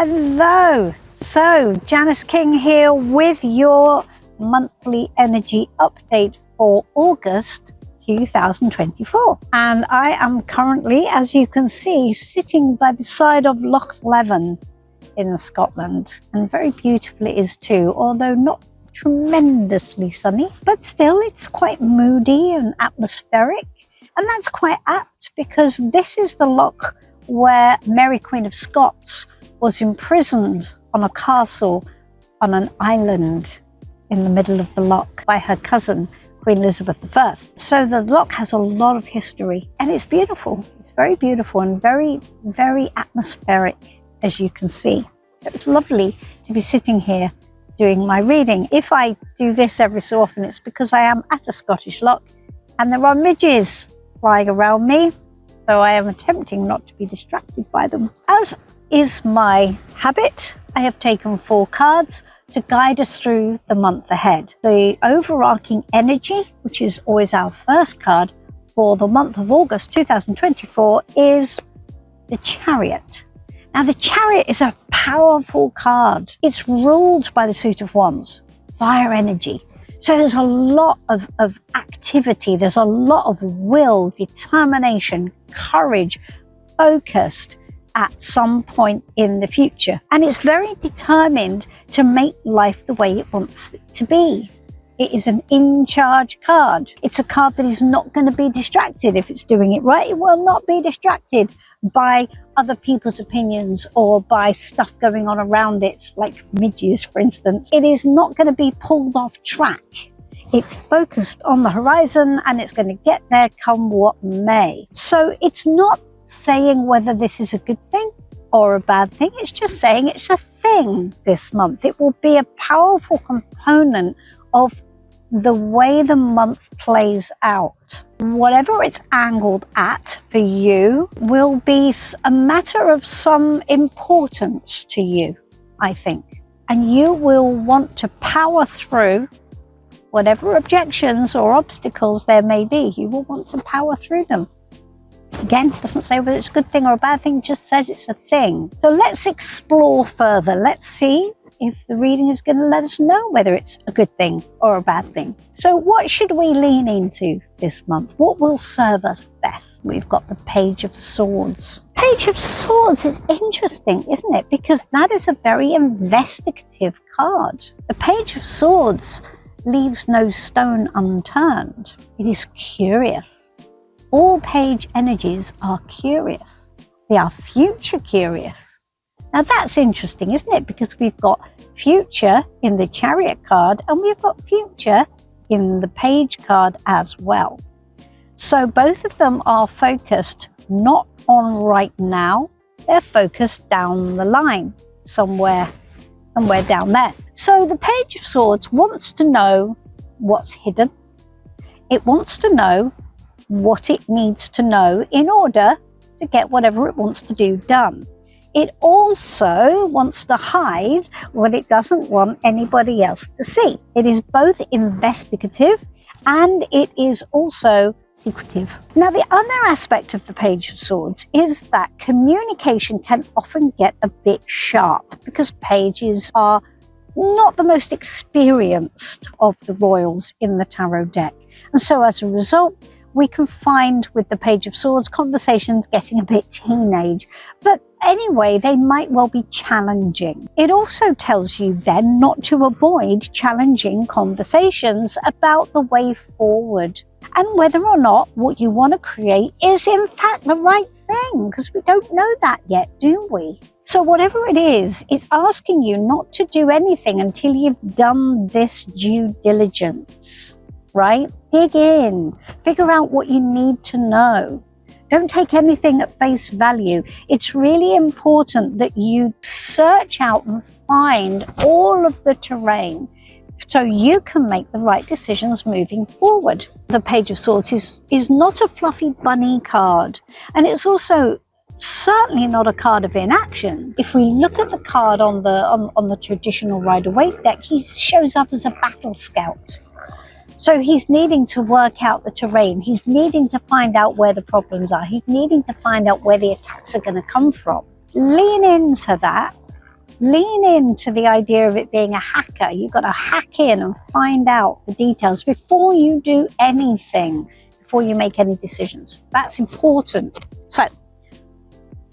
Hello, so Janis King here with your monthly energy update for August 2024, and I am currently, as you can see, sitting by the side of Loch Leven in Scotland, and very beautiful it is too, although not tremendously sunny, but still it's quite moody and atmospheric, and that's quite apt because this is the loch where Mary Queen of Scots was imprisoned on a castle on an island in the middle of the loch by her cousin, Queen Elizabeth I. So the loch has a lot of history, and it's beautiful. It's very beautiful and very, very atmospheric, as you can see. So it's lovely to be sitting here doing my reading. If I do this every so often, it's because I am at a Scottish loch and there are midges flying around me, so I am attempting not to be distracted by them. As is my habit, I have taken 4 cards to guide us through the month ahead. The overarching energy, which is always our first card for the month of August 2024, is the Chariot. Now, the Chariot is a powerful card. It's ruled by the Suit of Wands, fire energy. So there's a lot of activity, there's a lot of will, determination, courage, focused at some point in the future. And it's very determined to make life the way it wants it to be. It is an in-charge card. It's a card that is not going to be distracted. If it's doing it right, it will not be distracted by other people's opinions or by stuff going on around it, like midges, for instance. It is not going to be pulled off track. It's focused on the horizon and it's going to get there come what may. So it's not saying whether this is a good thing or a bad thing. It's just saying it's a thing this month. It will be a powerful component of the way the month plays out. Whatever it's angled at for you will be a matter of some importance to you, I think. And you will want to power through whatever objections or obstacles there may be. You will want to power through them. Again, doesn't say whether it's a good thing or a bad thing, just says it's a thing. So let's explore further. Let's see if the reading is going to let us know whether it's a good thing or a bad thing. So what should we lean into this month? What will serve us best? We've got the Page of Swords. Page of Swords is interesting, isn't it? Because that is a very investigative card. The Page of Swords leaves no stone unturned. It is curious. All page energies are curious. They are future curious. Now that's interesting, isn't it? Because we've got future in the Chariot card and we've got future in the Page card as well. So both of them are focused not on right now, they're focused down the line, somewhere down there. So the Page of Swords wants to know what's hidden. It wants to know what it needs to know in order to get whatever it wants to do done. It also wants to hide what it doesn't want anybody else to see. It is both investigative and it is also secretive. Now, the other aspect of the Page of Swords is that communication can often get a bit sharp because pages are not the most experienced of the royals in the tarot deck. And so as a result, we can find with the Page of Swords conversations getting a bit teenage, but anyway, they might well be challenging. It also tells you then not to avoid challenging conversations about the way forward and whether or not what you want to create is in fact the right thing, because we don't know that yet, do we? So whatever it is, it's asking you not to do anything until you've done this due diligence, right? Dig in, figure out what you need to know. Don't take anything at face value. It's really important that you search out and find all of the terrain so you can make the right decisions moving forward. The Page of Swords is not a fluffy bunny card, and it's also certainly not a card of inaction. If we look at the card on the traditional Rider-Waite deck, he shows up as a battle scout. So he's needing to work out the terrain. He's needing to find out where the problems are. He's needing to find out where the attacks are going to come from. Lean into that Lean into the idea of it being a hacker. You've got to hack in and find out the details before you do anything, before you make any decisions. That's important. So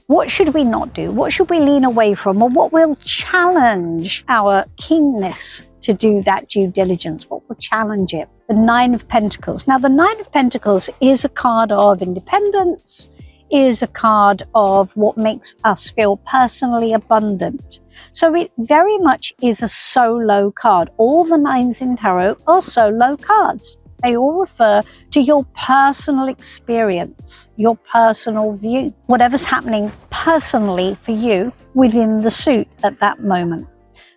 what should we not do? What should we lean away from? Or what will challenge our keenness to do that due diligence? What will challenge it? The Nine of Pentacles. Now, the Nine of Pentacles is a card of independence, is a card of what makes us feel personally abundant. So it very much is a solo card. All the nines in tarot are solo cards. They all refer to your personal experience, your personal view, whatever's happening personally for you within the suit at that moment.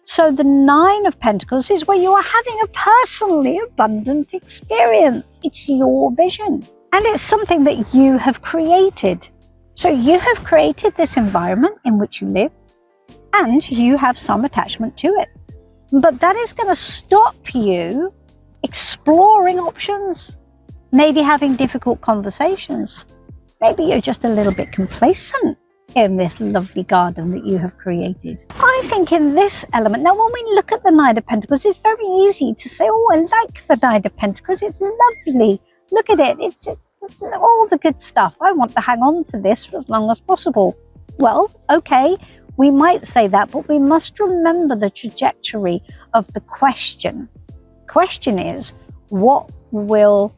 So the Nine of Pentacles is where you are having a personally abundant experience. It's your vision. And it's something that you have created. So you have created this environment in which you live, and you have some attachment to it. But that is going to stop you exploring options, maybe having difficult conversations. Maybe you're just a little bit complacent in this lovely garden that you have created. I think in this element, now when we look at the Nine of Pentacles, it's very easy to say, oh, I like the Nine of Pentacles, it's lovely. Look at it, it's all the good stuff. I want to hang on to this for as long as possible. Well, okay, we might say that, but we must remember the trajectory of the question. Question is, what will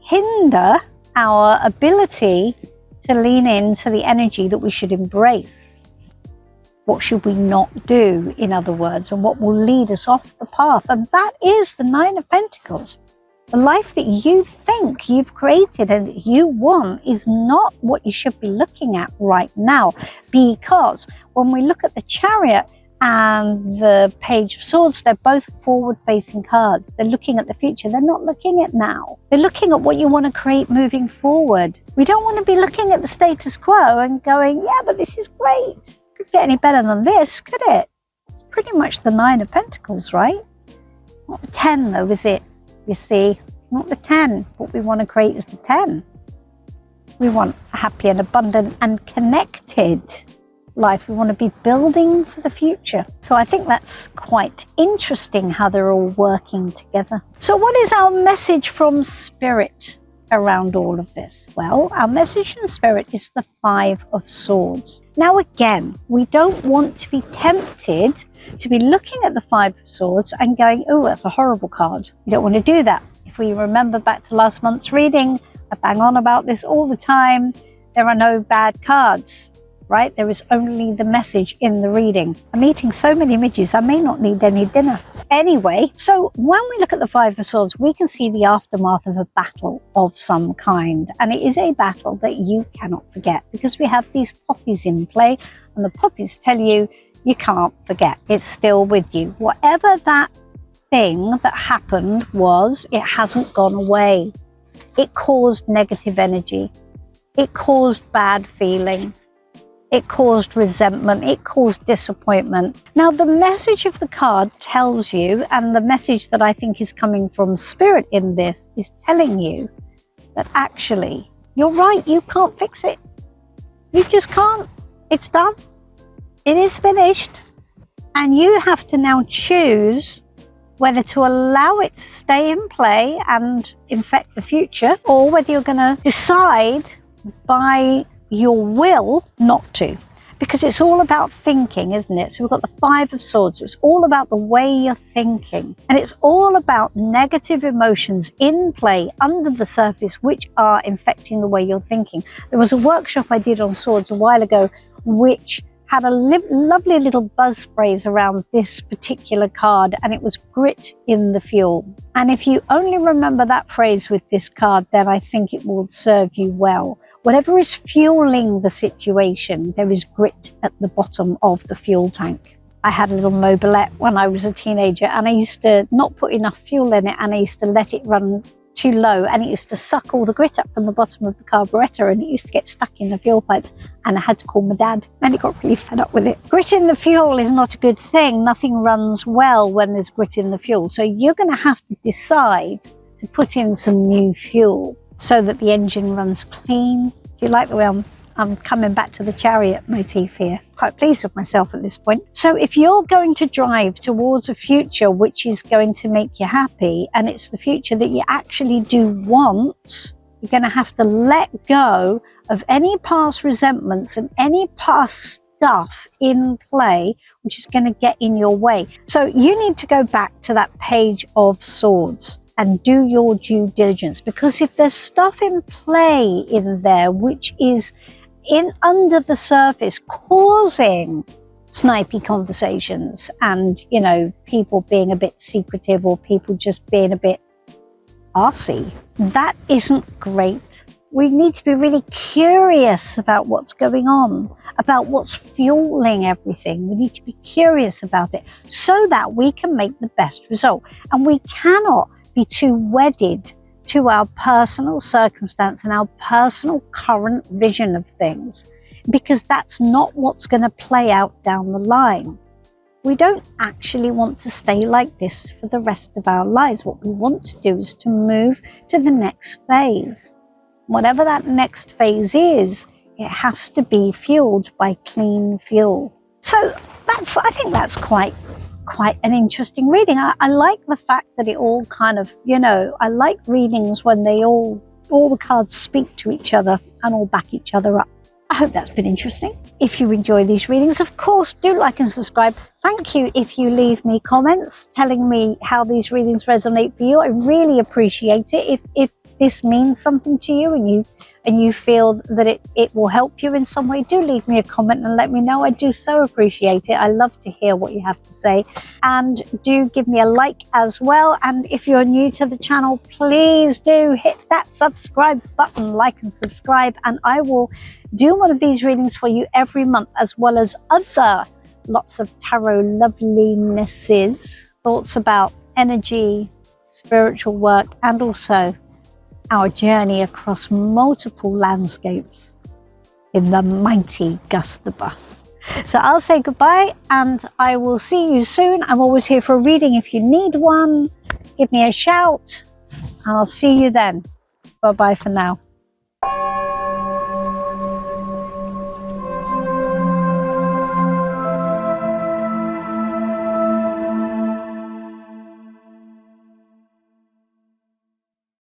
hinder our ability to lean into the energy that we should embrace? What should we not do, in other words, and what will lead us off the path? And that is the Nine of Pentacles. The life that you think you've created and that you want is not what you should be looking at right now, because when we look at the Chariot and the Page of Swords, they're both forward-facing cards. They're looking at the future. They're not looking at now. They're looking at what you want to create moving forward. We don't want to be looking at the status quo and going, yeah, but this is great. Could get any better than this, could it? It's pretty much the Nine of Pentacles, right? Not the 10, though, is it? You see, not the 10. What we want to create is the 10. We want a happy and abundant and connected life. We want to be building for the future. So I think that's quite interesting how they're all working together. So what is our message from Spirit around all of this? Well, our message from Spirit is the Five of Swords. Now again, we don't want to be tempted to be looking at the Five of Swords and going, oh, that's a horrible card. You don't want to do that. If we remember back to last month's reading, I bang on about this all the time. There are no bad cards, right? There is only the message in the reading. I'm eating so many midges, I may not need any dinner. Anyway, so when we look at the Five of Swords, we can see the aftermath of a battle of some kind. And it is a battle that you cannot forget, because we have these poppies in play, and the poppies tell you, you can't forget. It's still with you. Whatever that thing that happened was, it hasn't gone away. It caused negative energy. It caused bad feeling. It caused resentment. It caused disappointment. Now, the message of the card tells you, and the message that I think is coming from Spirit in this is telling you that actually, you're right, you can't fix it. You just can't. It's done. It is finished, and you have to now choose whether to allow it to stay in play and infect the future, or whether you're going to decide by your will not to. Because it's all about thinking, isn't it? So we've got the Five of Swords. So it's all about the way you're thinking. And it's all about negative emotions in play under the surface, which are infecting the way you're thinking. There was a workshop I did on swords a while ago, which had a lovely little buzz phrase around this particular card, and it was grit in the fuel. And if you only remember that phrase with this card, then I think it will serve you well. Whatever is fueling the situation, there is grit at the bottom of the fuel tank. I had a little mobilette when I was a teenager, and I used to not put enough fuel in it, and I used to let it run too low, and it used to suck all the grit up from the bottom of the carburetor, and it used to get stuck in the fuel pipes, and I had to call my dad, and he got really fed up with it. Grit in the fuel is not a good thing. Nothing runs well when there's grit in the fuel. So you're going to have to decide to put in some new fuel so that the engine runs clean. Do you like the way I'm I'm coming back to the chariot motif here. Quite pleased with myself at this point. So if you're going to drive towards a future which is going to make you happy, and it's the future that you actually do want, you're going to have to let go of any past resentments and any past stuff in play which is going to get in your way. So you need to go back to that Page of Swords and do your due diligence, because if there's stuff in play in there which is in under the surface causing snipey conversations and, you know, people being a bit secretive or people just being a bit arsey, that isn't great. We need to be really curious about what's going on, about what's fueling everything. We need to be curious about it so that we can make the best result. And we cannot be too wedded to our personal circumstance and our personal current vision of things, because that's not what's going to play out down the line. We don't actually want to stay like this for the rest of our lives. What we want to do is to move to the next phase. Whatever that next phase is, it has to be fueled by clean fuel. So I think that's quite an interesting reading. I like the fact that it all kind of, you know, I like readings when they all the cards speak to each other and all back each other up. I hope that's been interesting. If you enjoy these readings, of course, do like and subscribe. Thank you if you leave me comments telling me how these readings resonate for you. I really appreciate it. If this means something to you and you feel that it will help you in some way, do leave me a comment and let me know. I do so appreciate it. I love to hear what you have to say. And do give me a like as well. And if you're new to the channel, please do hit that subscribe button, like and subscribe. And I will do one of these readings for you every month, as well as other lots of tarot lovelinesses, thoughts about energy, spiritual work, and also our journey across multiple landscapes in the mighty Gus the Bus. So I'll say goodbye and I will see you soon. I'm always here for a reading. If you need one, give me a shout and I'll see you then. Bye-bye for now.